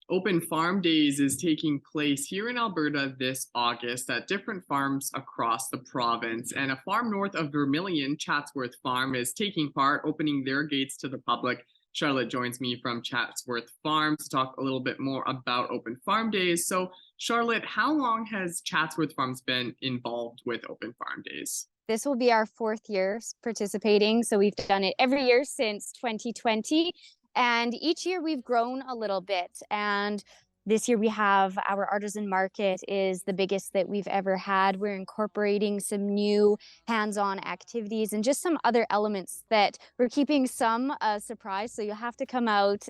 Open Farm Days is taking place here in Alberta this August at different farms across the province. And a farm north of Vermilion, Chatsworth Farm, is taking part, opening their gates to the public. Charlotte joins me from Chatsworth Farms to talk a little bit more about Open Farm Days. So, Charlotte, how long has Chatsworth Farms been involved with Open Farm Days? This will be our fourth year participating. So we've done it every year since 2020. And each year we've grown a little bit. And this year we have our artisan market is the biggest that we've ever had. We're incorporating some new hands-on activities and just some other elements that we're keeping some surprise. So you'll have to come out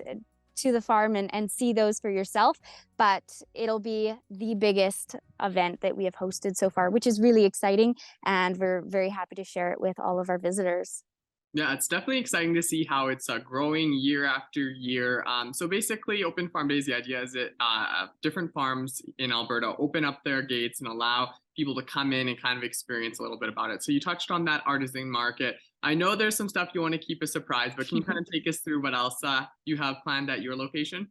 to the farm and see those for yourself, but it'll be the biggest event that we have hosted so far, which is really exciting, and we're very happy to share it with all of our visitors. Yeah, it's definitely exciting to see how it's growing year after year. So basically, Open Farm Days, the idea is that different farms in Alberta open up their gates and allow people to come in and kind of experience a little bit about it. So you touched on that artisan market. I know there's some stuff you want to keep a surprise, but can you kind of take us through what else you have planned at your location?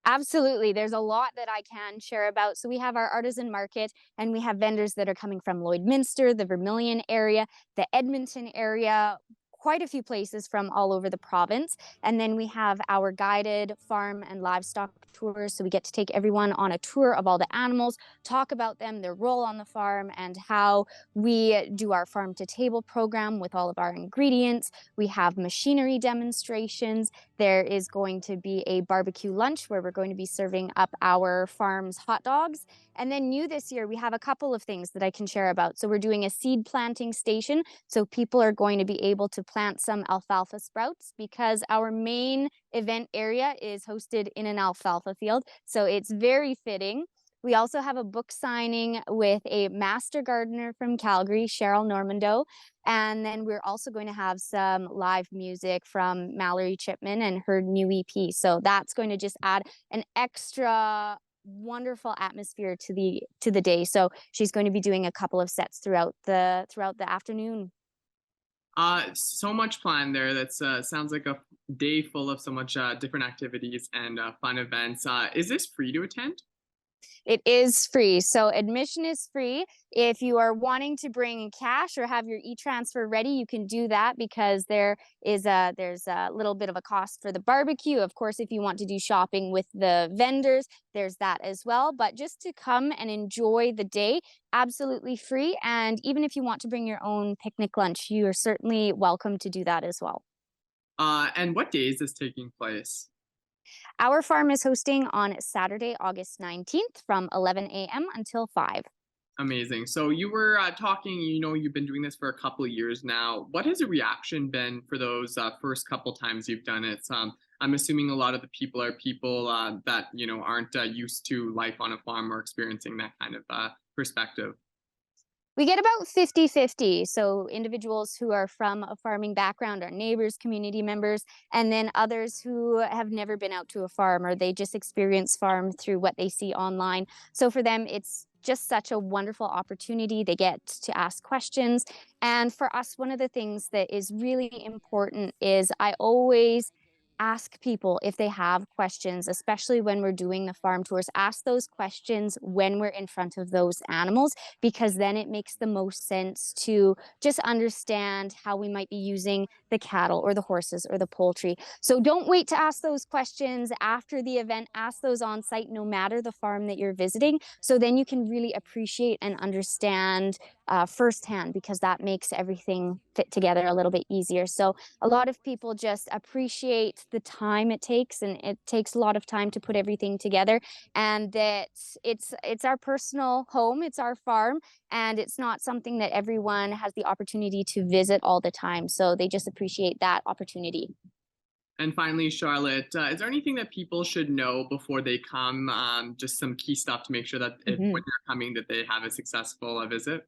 Absolutely. There's a lot that I can share about. So we have our artisan market, and we have vendors that are coming from Lloydminster, the Vermilion area, the Edmonton area, quite a few places from all over the province. And then we have our guided farm and livestock tours. So we get to take everyone on a tour of all the animals, talk about them, their role on the farm, and how we do our farm to table program with all of our ingredients. We have machinery demonstrations. There is going to be a barbecue lunch where we're going to be serving up our farm's hot dogs. And then new this year, we have a couple of things that I can share about. So we're doing a seed planting station. So people are going to be able to plant some alfalfa sprouts because our main event area is hosted in an alfalfa field. So it's very fitting. We also have a book signing with a master gardener from Calgary, Cheryl Normando. And then we're also going to have some live music from Mallory Chipman and her new EP. So that's going to just add an extra wonderful atmosphere to the day. So she's going to be doing a couple of sets throughout the afternoon. So much planned there. That's sounds like a day full of so much different activities and fun events. Is this free to attend? It is free. So admission is free. If you are wanting to bring cash or have your e-transfer ready, you can do that because there's a little bit of a cost for the barbecue. Of course, if you want to do shopping with the vendors, there's that as well. But just to come and enjoy the day, absolutely free. And even if you want to bring your own picnic lunch, you are certainly welcome to do that as well. And what day is this taking place? Our farm is hosting on Saturday, August 19th from 11 a.m. until 5. Amazing. So you were talking, you've been doing this for a couple of years now. What has the reaction been for those first couple times you've done it? I'm assuming a lot of the people are people that, aren't used to life on a farm or experiencing that kind of perspective. We get about 50-50. So individuals who are from a farming background, our neighbors, community members, and then others who have never been out to a farm or they just experience farm through what they see online. So for them, it's just such a wonderful opportunity. They get to ask questions. And for us, one of the things that is really important is I always ask people if they have questions, especially when we're doing the farm tours. Ask those questions when we're in front of those animals, because then it makes the most sense to just understand how we might be using the cattle or the horses or the poultry. So don't wait to ask those questions after the event. Ask those on site, no matter the farm that you're visiting. So then you can really appreciate and understand firsthand, because that makes everything fit together a little bit easier. So a lot of people just appreciate the time it takes, and it takes a lot of time to put everything together, and that it's our personal home, it's our farm, and it's not something that everyone has the opportunity to visit all the time. So they just appreciate that opportunity. And finally, Charlotte, is there anything that people should know before they come? Just some key stuff to make sure that when they're coming, that they have a successful visit?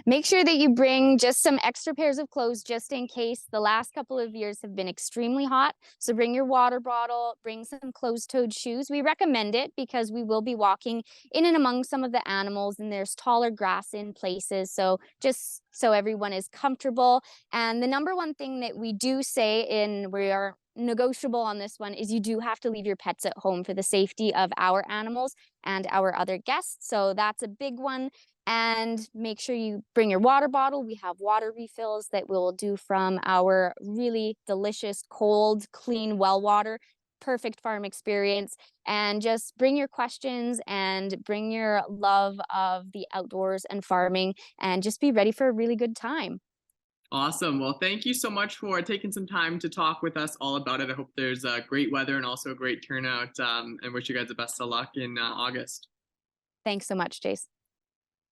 Make sure that you bring just some extra pairs of clothes just in case. The last couple of years have been extremely hot. So bring your water bottle, bring some closed-toed shoes. We recommend it because we will be walking in and among some of the animals, and there's taller grass in places. So just so everyone is comfortable. And the number one thing that we do say, we are negotiable on this one is you do have to leave your pets at home for the safety of our animals and our other guests. So that's a big one. And make sure you bring your water bottle. We have water refills that we'll do from our really delicious, cold, clean well water. Perfect farm experience. And just bring your questions and bring your love of the outdoors and farming, and just be ready for a really good time. Awesome. Well, thank you so much for taking some time to talk with us all about it. I hope there's great weather and also a great turnout, and wish you guys the best of luck in August. Thanks so much, Jace.